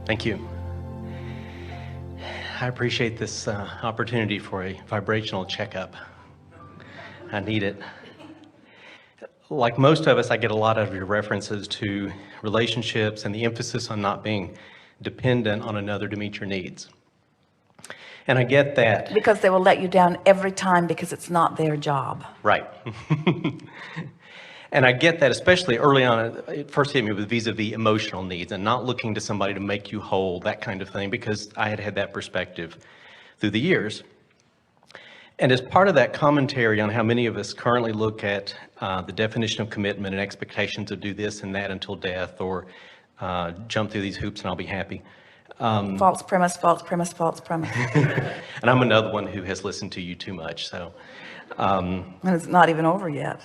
Thank you. I appreciate this opportunity for a vibrational checkup. I need it. Like most of us, I get a lot of your references to relationships and the emphasis on not being dependent on another to meet your needs. And I get that. Because they will let you down every time because it's not their job. Right. And I get that, especially early on. It first hit me with vis-a-vis emotional needs and not looking to somebody to make you whole, that kind of thing, because I had had that perspective through the years. And as part of that commentary on how many of us currently look at the definition of commitment and expectations to do this and that until death, or jump through these hoops and I'll be happy. False premise, false premise, false premise. And I'm another one who has listened to you too much, so. And it's not even over yet.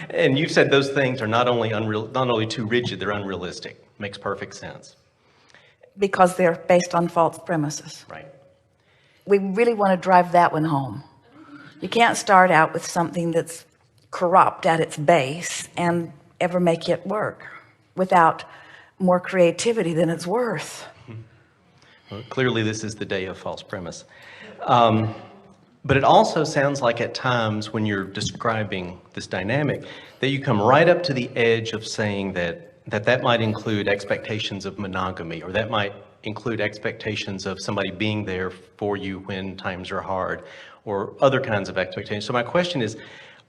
And you've said those things are not only too rigid, they're unrealistic. Makes perfect sense. Because they're based on false premises. Right. We really want to drive that one home. You can't start out with something that's corrupt at its base and ever make it work without more creativity than it's worth. Well, clearly this is the day of false premise. But it also sounds like at times when you're describing this dynamic that you come right up to the edge of saying that might include expectations of monogamy, or that might include expectations of somebody being there for you when times are hard, or other kinds of expectations. So my question is,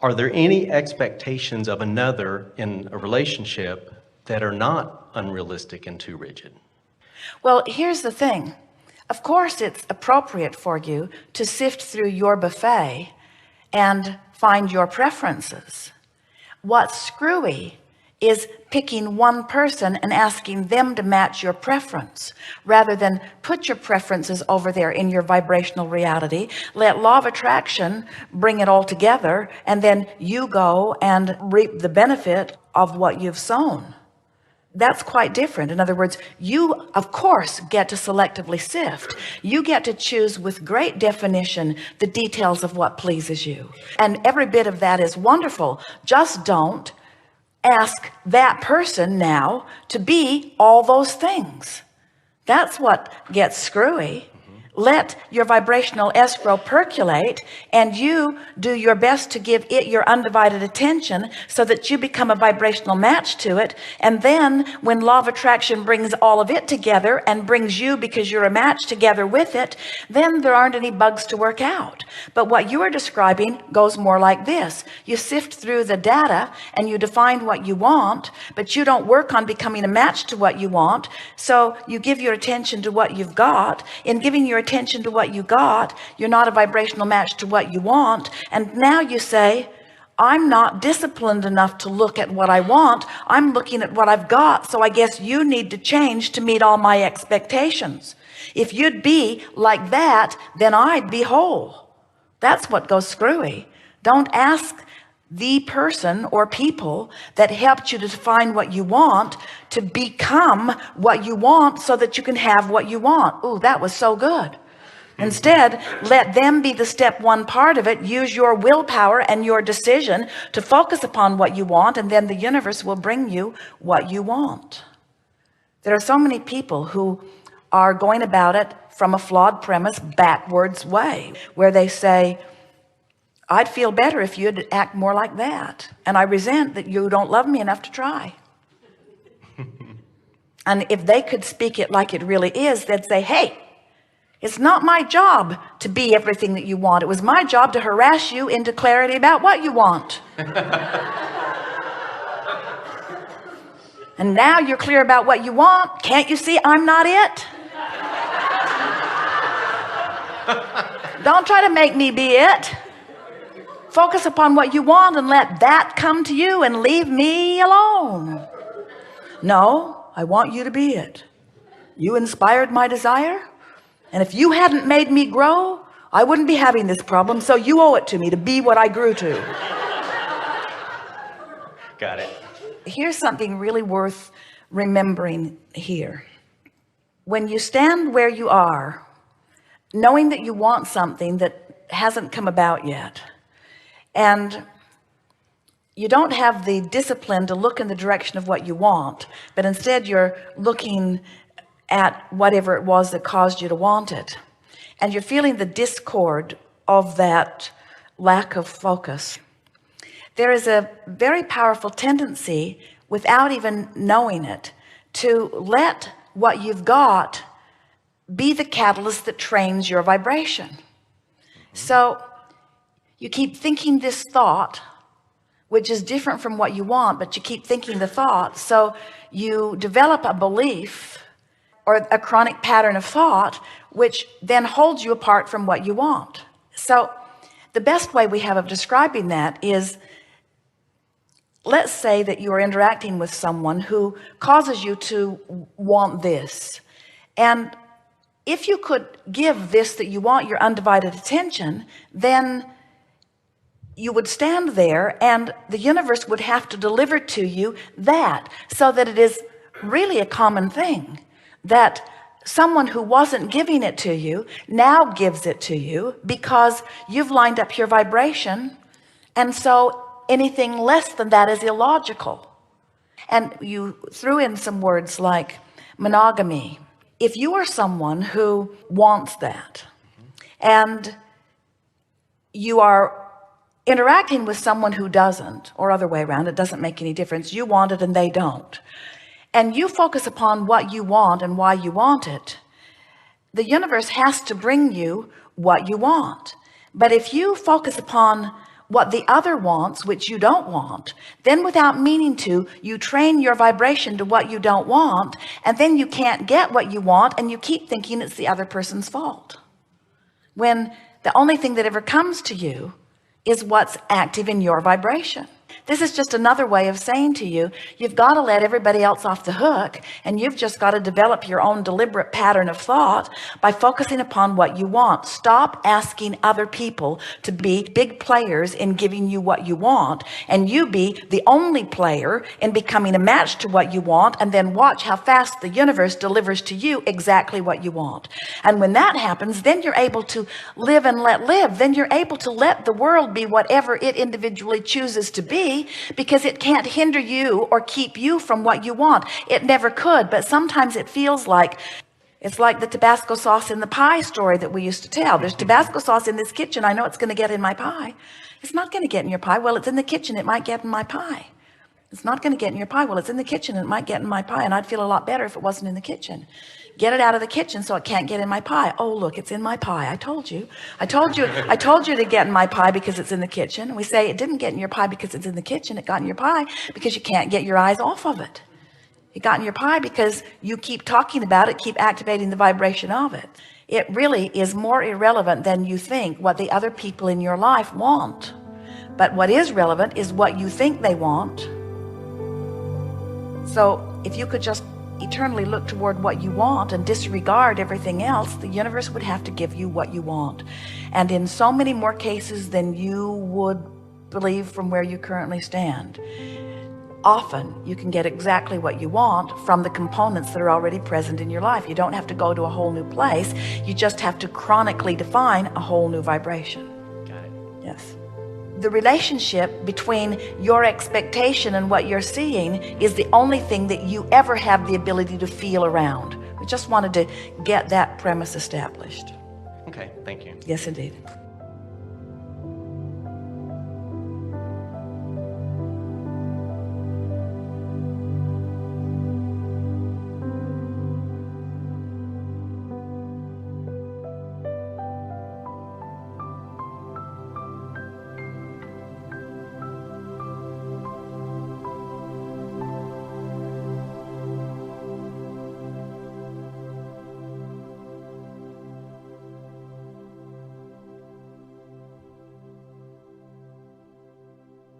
are there any expectations of another in a relationship that are not unrealistic and too rigid? Well, here's the thing. Of course, it's appropriate for you to sift through your buffet and find your preferences. What's screwy is picking one person and asking them to match your preference, rather than put your preferences over there in your vibrational reality, let law of attraction bring it all together, and then you go and reap the benefit of what you've sown. That's quite different. In other words, you of course get to selectively sift. You get to choose with great definition the details of what pleases you, and every bit of that is wonderful. Just don't ask that person now to be all those things. That's what gets screwy. Let your vibrational escrow percolate, and you do your best to give it your undivided attention so that you become a vibrational match to it. And then when law of attraction brings all of it together and brings you, because you're a match, together with it, then there aren't any bugs to work out. But what you are describing goes more like this. You sift through the data and you define what you want, but you don't work on becoming a match to what you want. So you give your attention to what you've got. In giving your attention to what you got, you're not a vibrational match to what you want. And now you say, I'm not disciplined enough to look at what I want. I'm looking at what I've got. So I guess you need to change to meet all my expectations. If you'd be like that, then I'd be whole. That's what goes screwy. Don't ask the person or people that helped you to define what you want to become what you want so that you can have what you want. Ooh, that was so good. Instead, let them be the step one part of it. Use your willpower and your decision to focus upon what you want, and then the universe will bring you what you want. There are so many people who are going about it from a flawed premise, backwards way, where they say, I'd feel better if you'd act more like that, and I resent that you don't love me enough to try. And if they could speak it like it really is, they'd say, hey, it's not my job to be everything that you want. It was my job to harass you into clarity about what you want. And now you're clear about what you want. Can't you see I'm not it? Don't try to make me be it. Focus upon what you want and let that come to you, and leave me alone. No, I want you to be it. You inspired my desire. And if you hadn't made me grow, I wouldn't be having this problem. So you owe it to me to be what I grew to. Got it. Here's something really worth remembering here. When you stand where you are, knowing that you want something that hasn't come about yet, and you don't have the discipline to look in the direction of what you want, but instead you're looking at whatever it was that caused you to want it, and you're feeling the discord of that lack of focus. There is a very powerful tendency, without even knowing it, to let what you've got be the catalyst that trains your vibration. So you keep thinking this thought, which is different from what you want, but you keep thinking the thought, so you develop a belief or a chronic pattern of thought, which then holds you apart from what you want. So the best way we have of describing that is, let's say that you are interacting with someone who causes you to want this, and if you could give this that you want your undivided attention, then you would stand there and the universe would have to deliver to you that, so that it is really a common thing that someone who wasn't giving it to you now gives it to you, because you've lined up your vibration, and so anything less than that is illogical. And you threw in some words like monogamy. If you are someone who wants that, and you are interacting with someone who doesn't, or other way around, it doesn't make any difference, you want it and they don't, and you focus upon what you want and why you want it, the universe has to bring you what you want. But if you focus upon what the other wants, which you don't want, then without meaning to, you train your vibration to what you don't want, and then you can't get what you want, and you keep thinking it's the other person's fault, when the only thing that ever comes to you is what's active in your vibration. This is just another way of saying to you, you've got to let everybody else off the hook, and you've just got to develop your own deliberate pattern of thought by focusing upon what you want. Stop asking other people to be big players in giving you what you want, and you be the only player in becoming a match to what you want, and then watch how fast the universe delivers to you exactly what you want. And when that happens, then you're able to live and let live. Then you're able to let the world be whatever it individually chooses to be, because it can't hinder you or keep you from what you want. It never could. But sometimes it feels like, it's like the Tabasco sauce in the pie story that we used to tell. There's Tabasco sauce in this kitchen, I know it's going to get in my pie. It's not going to get in your pie. Well, it's in the kitchen, it might get in my pie. It's not going to get in your pie. Well, it's in the kitchen, it might get in my pie, and I'd feel a lot better if it wasn't in the kitchen. Get it out of the kitchen so it can't get in my pie. Oh, look, it's in my pie. I told you to get in my pie because it's in the kitchen. And we say it didn't get in your pie because it's in the kitchen. It got in your pie because you can't get your eyes off of it. It got in your pie because you keep talking about it, keep activating the vibration of it. It really is more irrelevant than you think what the other people in your life want. But what is relevant is what you think they want. So if you could just eternally look toward what you want and disregard everything else, the universe would have to give you what you want, and in so many more cases than you would believe from where you currently stand. Often you can get exactly what you want from the components that are already present in your life. You don't have to go to a whole new place. You just have to chronically define a whole new vibration. Got it. Yes. The relationship between your expectation and what you're seeing is the only thing that you ever have the ability to feel around. We just wanted to get that premise established. Okay, thank you. Yes, indeed.